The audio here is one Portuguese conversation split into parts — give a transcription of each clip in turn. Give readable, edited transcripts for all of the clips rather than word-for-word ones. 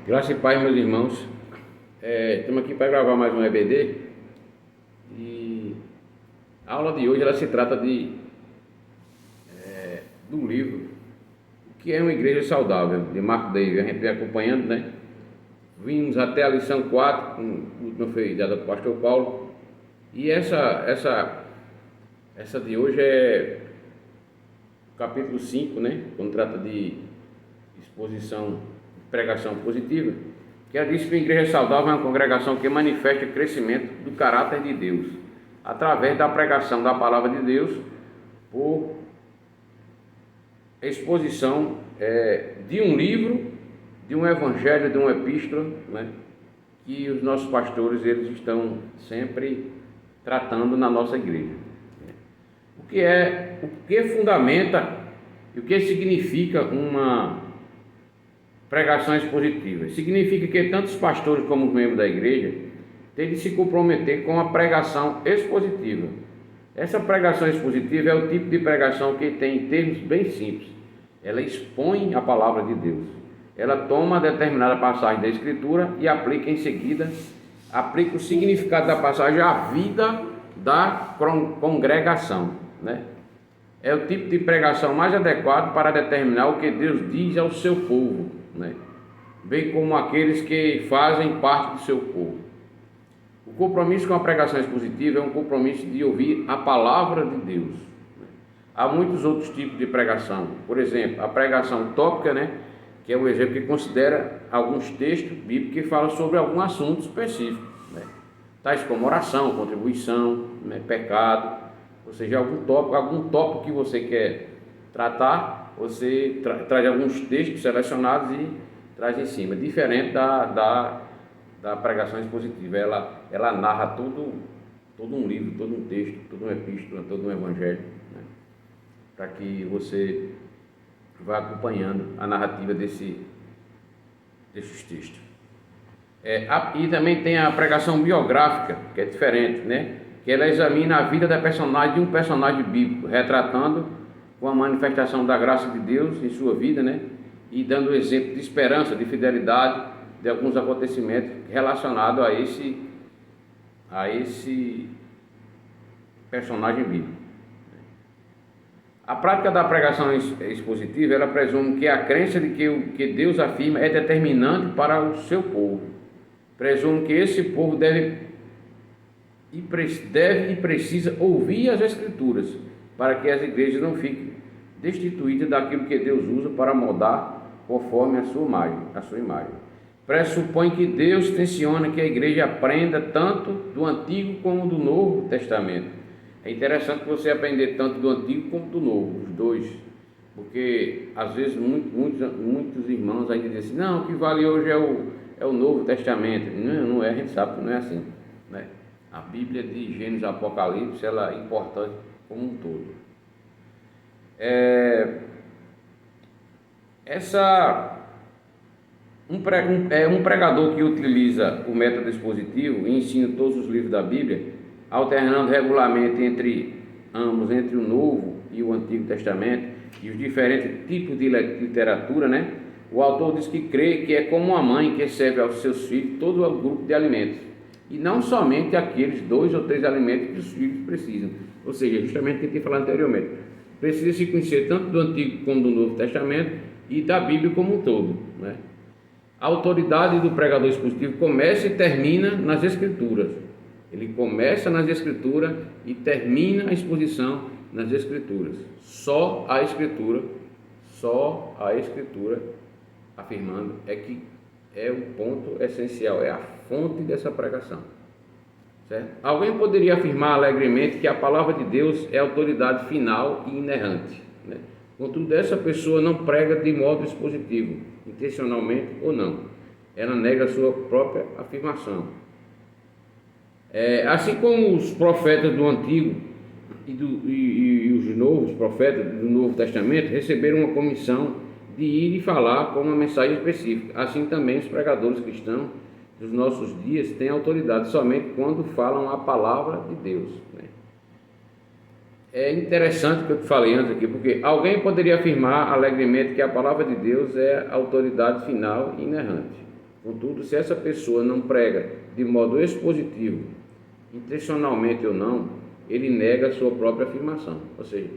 Graça e paz, meus irmãos. Estamos aqui para gravar mais um EBD e a aula de hoje ela se trata do livro O que é uma Igreja Saudável, de Mark David. A gente vem acompanhando, né? Vimos até a lição 4, a última foi dada para o pastor Paulo, e essa de hoje é capítulo 5, né? Quando trata de exposição, pregação positiva, que ela diz que a igreja saudável é uma congregação que manifesta o crescimento do caráter de Deus, através da pregação da palavra de Deus, por exposição de um livro, de um evangelho, de uma epístola, né, que os nossos pastores eles estão sempre tratando na nossa igreja. O que fundamenta e o que significa uma pregação expositiva? Significa que tanto os pastores como os membros da igreja têm de se comprometer com a pregação expositiva. Essa pregação expositiva é o tipo de pregação que tem termos bem simples. Ela expõe a palavra de Deus. Ela toma determinada passagem da Escritura e aplica em seguida, aplica o significado da passagem à vida da congregação, né? É o tipo de pregação mais adequado para determinar o que Deus diz ao seu povo, né? Bem como aqueles que fazem parte do seu povo. O compromisso com a pregação expositiva é um compromisso de ouvir a palavra de Deus, né? Há muitos outros tipos de pregação. Por exemplo, a pregação tópica, né? Que é um exemplo que considera alguns textos bíblicos que falam sobre algum assunto específico, né? Tais como oração, contribuição, né? Pecado, ou seja, algum tópico que você quer tratar, você traz alguns textos selecionados e traz em cima, diferente da pregação expositiva. Ela narra todo um livro, todo um texto, toda uma epístola, todo um evangelho, né? Para que você vá acompanhando a narrativa desses textos. E também tem a pregação biográfica, que é diferente, né? Que ela examina a vida de um personagem bíblico, retratando com a manifestação da graça de Deus em sua vida, né? E dando exemplo de esperança, de fidelidade, de alguns acontecimentos relacionados a esse personagem bíblico. A prática da pregação expositiva, ela presume que a crença de que o que Deus afirma é determinante para o seu povo. Presume que esse povo deve e precisa ouvir as Escrituras, para que as igrejas não fiquem destituídas daquilo que Deus usa para moldar conforme a sua imagem. Pressupõe que Deus tenciona que a igreja aprenda tanto do Antigo como do Novo Testamento. É interessante você aprender tanto do Antigo como do Novo, os dois, porque às vezes muitos irmãos ainda dizem assim, não, o que vale hoje é o Novo Testamento. Não é, a gente sabe que não é assim, né? A Bíblia de Gênesis e Apocalipse, ela é importante como um todo. Um pregador que utiliza o método expositivo e ensina todos os livros da Bíblia, alternando regularmente entre o Novo e o Antigo Testamento e os diferentes tipos de literatura, né? O autor diz que crê que é como uma mãe que serve aos seus filhos todo o grupo de alimentos, e não somente aqueles 2 ou 3 alimentos que os filhos precisam. Ou seja, justamente o que eu tinha falado anteriormente, precisa se conhecer tanto do Antigo como do Novo Testamento e da Bíblia como um todo, né? A autoridade do pregador expositivo começa e termina nas Escrituras. Ele começa nas Escrituras e termina a exposição nas Escrituras. Só a Escritura afirmando que é o ponto essencial, é a fonte dessa pregação, certo? Alguém poderia afirmar alegremente que a palavra de Deus é a autoridade final e inerrante, né? Contudo, essa pessoa não prega de modo expositivo, intencionalmente ou não. Ela nega a sua própria afirmação. Assim como os profetas do Antigo e os novos profetas do Novo Testamento receberam uma comissão de ir e falar com uma mensagem específica, assim também os pregadores cristãos dos nossos dias têm autoridade somente quando falam a palavra de Deus, né? É interessante o que eu te falei antes aqui, porque alguém poderia afirmar alegremente que a palavra de Deus é a autoridade final e inerrante. Contudo, se essa pessoa não prega de modo expositivo, intencionalmente ou não, ele nega a sua própria afirmação. Ou seja,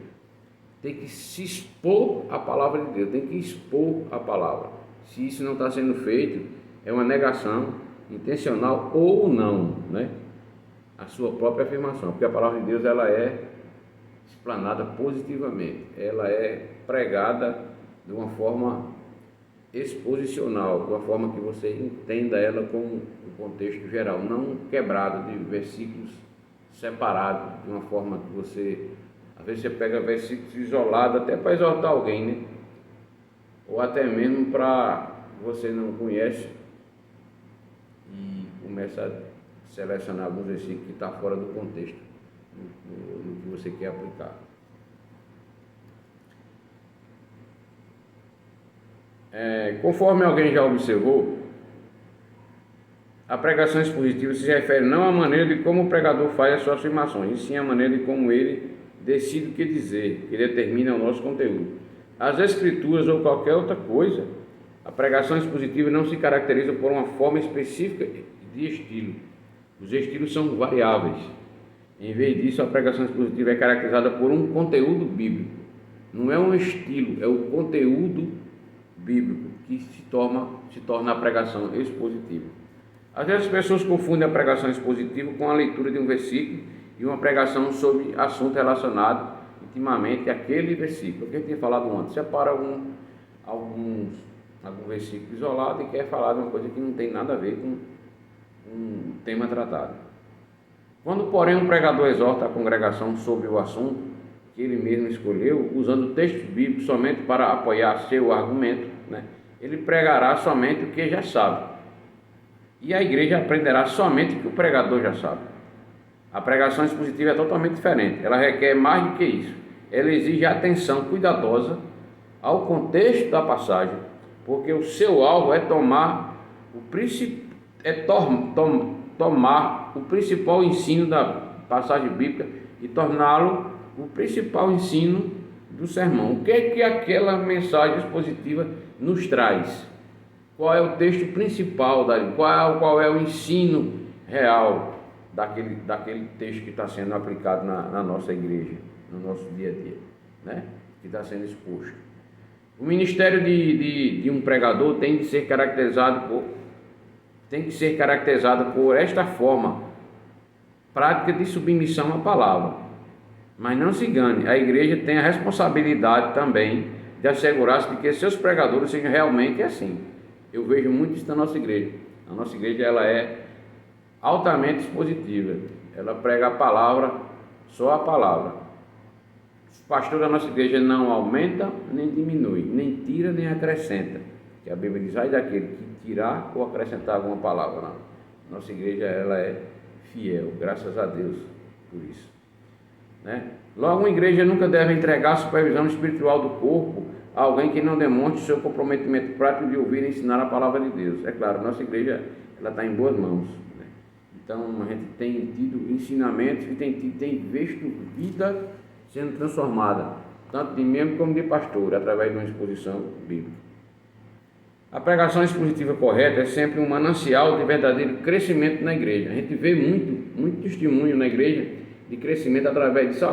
tem que se expor à palavra de Deus, tem que expor a palavra. Se isso não está sendo feito, é uma negação intencional ou não, né? A sua própria afirmação, porque a palavra de Deus ela é explanada positivamente, ela é pregada de uma forma exposicional, de uma forma que você entenda ela com um contexto geral, não quebrado de versículos separados, de uma forma que você, às vezes você pega versículos isolados até para exortar alguém, né? Ou até mesmo para você não conhece e começa a selecionar alguns versículos que estão fora do contexto no que você quer aplicar. Conforme alguém já observou, a pregação expositiva se refere não à maneira de como o pregador faz as suas afirmações, e sim à maneira de como ele decide o que dizer, que determina o nosso conteúdo. As escrituras ou qualquer outra coisa, a pregação expositiva não se caracteriza por uma forma específica de estilo. Os estilos são variáveis. Em vez disso, a pregação expositiva é caracterizada por um conteúdo bíblico. Não é um estilo, é o conteúdo bíblico que se torna a pregação expositiva. Às vezes as pessoas confundem a pregação expositiva com a leitura de um versículo e uma pregação sobre assunto relacionado intimamente àquele versículo. O que eu tinha falado antes, separa algum versículo isolado e quer falar de uma coisa que não tem nada a ver com um tema tratado. Quando, porém, um pregador exorta a congregação sobre o assunto que ele mesmo escolheu, usando textos bíblicos somente para apoiar seu argumento, né, ele pregará somente o que já sabe. E a igreja aprenderá somente o que o pregador já sabe. A pregação expositiva é totalmente diferente. Ela requer mais do que isso. Ela exige atenção cuidadosa ao contexto da passagem, porque o seu alvo é tomar o principal ensino da passagem bíblica e torná-lo o principal ensino do sermão. O que é que aquela mensagem expositiva nos traz? Qual é o texto principal dali? Qual é o ensino real daquele texto que está sendo aplicado na nossa igreja, no nosso dia a dia, né? Que está sendo exposto. O ministério de um pregador tem que ser caracterizado por esta forma, prática de submissão à palavra. Mas não se engane, a igreja tem a responsabilidade também de assegurar-se de que seus pregadores sejam realmente assim. Eu vejo muito isso na nossa igreja. A nossa igreja ela é altamente expositiva. Ela prega a palavra, só a palavra. O pastor da nossa igreja não aumenta nem diminui, nem tira nem acrescenta. Que a Bíblia diz, ai daquele que tirar ou acrescentar alguma palavra. Não. Nossa igreja ela é fiel, graças a Deus por isso. Né? Logo, uma igreja nunca deve entregar a supervisão espiritual do corpo a alguém que não demonstre seu comprometimento prático de ouvir e ensinar a palavra de Deus. É claro, nossa igreja ela está em boas mãos. Né? Então, a gente tem tido ensinamentos e tem visto vida sendo transformada, tanto de membro como de pastor, através de uma exposição bíblica. A pregação expositiva correta é sempre um manancial de verdadeiro crescimento na igreja. A gente vê muito testemunho na igreja de crescimento através disso.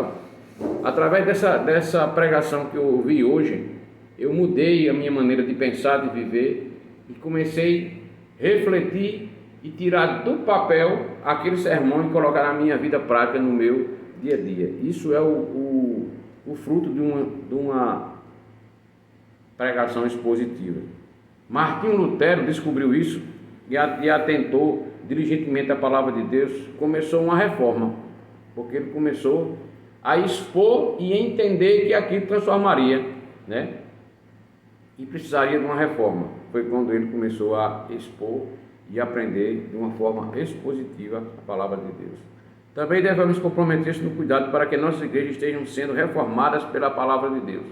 Através dessa pregação que eu ouvi hoje, eu mudei a minha maneira de pensar, de viver, e comecei a refletir e tirar do papel aquele sermão e colocar na minha vida prática, no meu dia a dia. Isso é o fruto de uma pregação expositiva. Martinho Lutero descobriu isso e atentou diligentemente à palavra de Deus. Começou uma reforma, porque ele começou a expor e entender que aquilo transformaria, né? E precisaria de uma reforma. Foi quando ele começou a expor e aprender de uma forma expositiva a palavra de Deus. Também devemos comprometer-se no cuidado para que nossas igrejas estejam sendo reformadas pela palavra de Deus.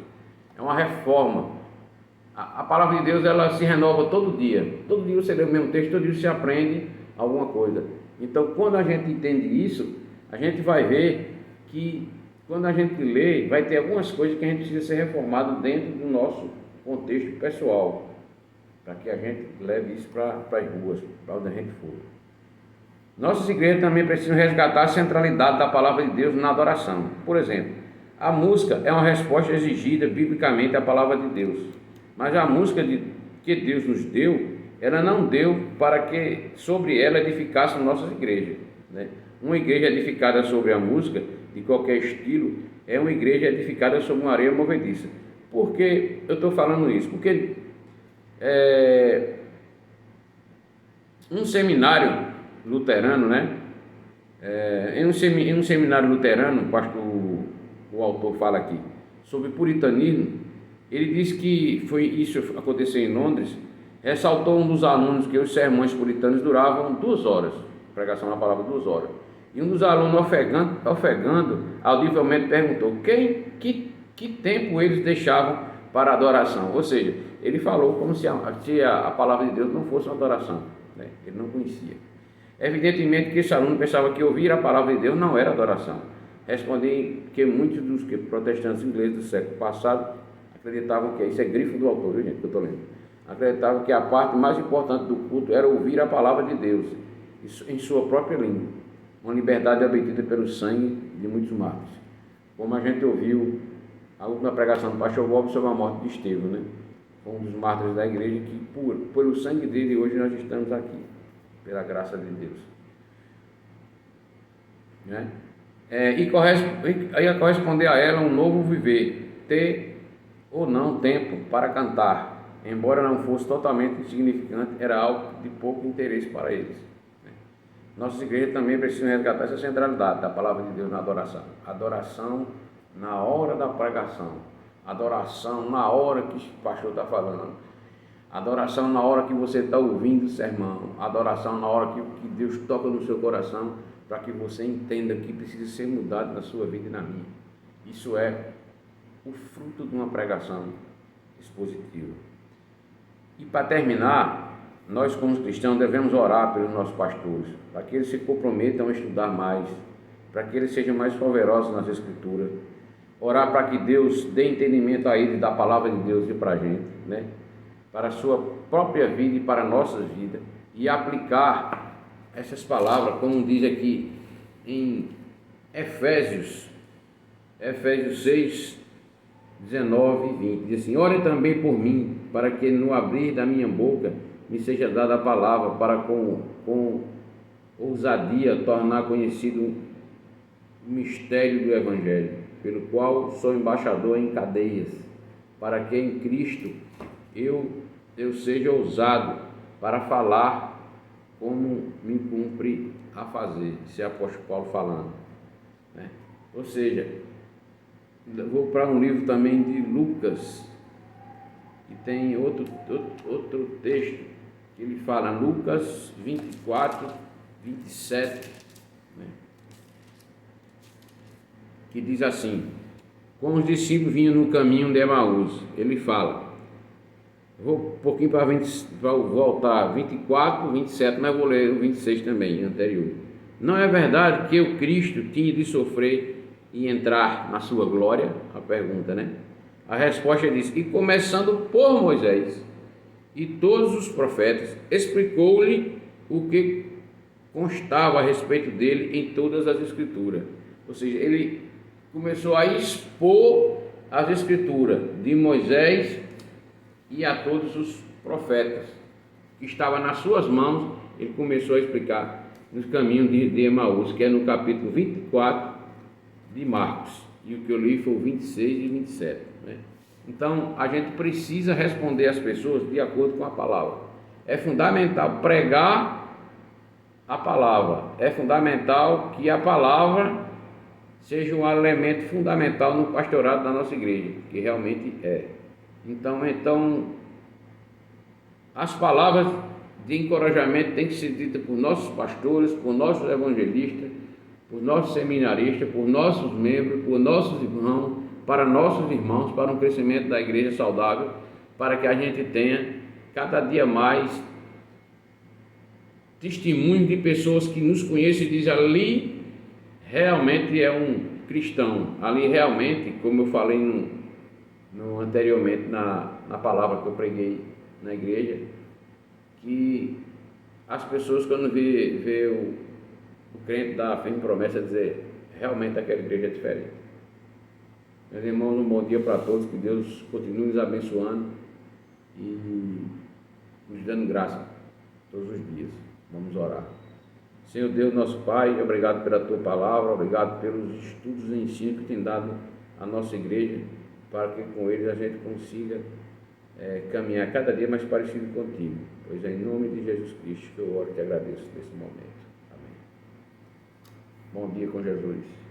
É uma reforma. A palavra de Deus ela se renova todo dia. Todo dia você lê o mesmo texto, todo dia você aprende alguma coisa. Então, quando a gente entende isso, a gente vai ver que quando a gente lê, vai ter algumas coisas que a gente precisa ser reformado dentro do nosso contexto pessoal. para que a gente leve isso para as ruas, para onde a gente for. Nossas igrejas também precisam resgatar a centralidade da palavra de Deus na adoração. Por exemplo, a música é uma resposta exigida biblicamente à palavra de Deus, mas a música que Deus nos deu, ela não deu para que sobre ela edificassem nossas igrejas, né? Uma igreja edificada sobre a música, de qualquer estilo, é uma igreja edificada sobre uma areia movediça. Por que eu estou falando isso? Porque um seminário luterano, né? Em um seminário luterano, o autor fala aqui, sobre puritanismo, ele diz que isso aconteceu em Londres, ressaltou um dos alunos que os sermões puritanos duravam 2 horas, pregação na palavra 2 horas. E um dos alunos, ofegando, audivelmente perguntou que tempo eles deixavam para adoração. Ou seja, ele falou como se a palavra de Deus não fosse uma adoração, né? Ele não conhecia. Evidentemente que esse aluno pensava que ouvir a palavra de Deus não era adoração. Respondi que muitos dos protestantes ingleses do século passado acreditavam que, isso é grifo do autor, viu, gente, que eu estou lendo, acreditavam que a parte mais importante do culto era ouvir a palavra de Deus em sua própria língua, uma liberdade obtida pelo sangue de muitos mártires. Como a gente ouviu a última pregação do pastor Bob sobre a morte de Estevão, né? Foi um dos mártires da igreja que, por o sangue dele, hoje nós estamos aqui, pela graça de Deus, né? A corresponder a ela um novo viver, ter ou não tempo para cantar, embora não fosse totalmente insignificante, era algo de pouco interesse para eles, né? Nossas igrejas também precisam resgatar essa centralidade da palavra de Deus na adoração. Adoração na hora da pregação, adoração na hora que o pastor está falando, adoração na hora que você está ouvindo o sermão, adoração na hora que Deus toca no seu coração, para que você entenda que precisa ser mudado na sua vida e na minha. Isso é o fruto de uma pregação expositiva. E para terminar, nós como cristãos devemos orar pelos nossos pastores, para que eles se comprometam a estudar mais, para que eles sejam mais fervorosos nas Escrituras, orar para que Deus dê entendimento a eles da palavra de Deus e para a gente, né? Para a sua própria vida e para a nossa vida, e aplicar essas palavras, como diz aqui em Efésios 6, 19 e 20, diz assim: orem também por mim, para que no abrir da minha boca me seja dada a palavra, para com ousadia tornar conhecido o mistério do Evangelho, pelo qual sou embaixador em cadeias, para que em Cristo eu seja ousado para falar como me cumpre a fazer. Esse é o apóstolo Paulo falando, né? Ou seja, vou para um livro também de Lucas, que tem outro texto, que ele fala, Lucas 24, 27, né? Que diz assim: como os discípulos vinham no caminho de Emaús, ele fala, vou um pouquinho para voltar, 24, 27, mas vou ler o 26 também, anterior. Não é verdade que o Cristo tinha de sofrer e entrar na sua glória? A pergunta, né? A resposta diz: e começando por Moisés e todos os profetas, explicou-lhe o que constava a respeito dele em todas as Escrituras. Ou seja, ele começou a expor as Escrituras de Moisés e a todos os profetas que estavam nas suas mãos. Ele começou a explicar nos caminhos de Emaús, que é no capítulo 24 de Marcos, e o que eu li foi o 26 e 27, né? Então a gente precisa responder às pessoas de acordo com a palavra. É fundamental pregar a palavra, é fundamental que a palavra seja um elemento fundamental no pastorado da nossa igreja, que realmente é. Então, as palavras de encorajamento têm que ser ditas por nossos pastores, por nossos evangelistas, por nossos seminaristas, por nossos membros, por nossos irmãos, para um crescimento da igreja saudável, para que a gente tenha cada dia mais testemunhos de pessoas que nos conhecem e dizem: ali realmente é um cristão, ali realmente, como eu falei anteriormente na palavra que eu preguei na igreja, as pessoas, quando vê o crente da firme promessa, dizer, realmente aquela igreja é diferente. Meus irmãos, um bom dia para todos, que Deus continue nos abençoando e nos dando graça todos os dias. Vamos orar. Senhor Deus, nosso Pai, obrigado pela Tua palavra, obrigado pelos estudos e ensinos que tem dado à nossa igreja, para que com eles a gente consiga caminhar cada dia mais parecido contigo. Pois é em nome de Jesus Cristo que eu oro e te agradeço nesse momento. Amém. Bom dia com Jesus.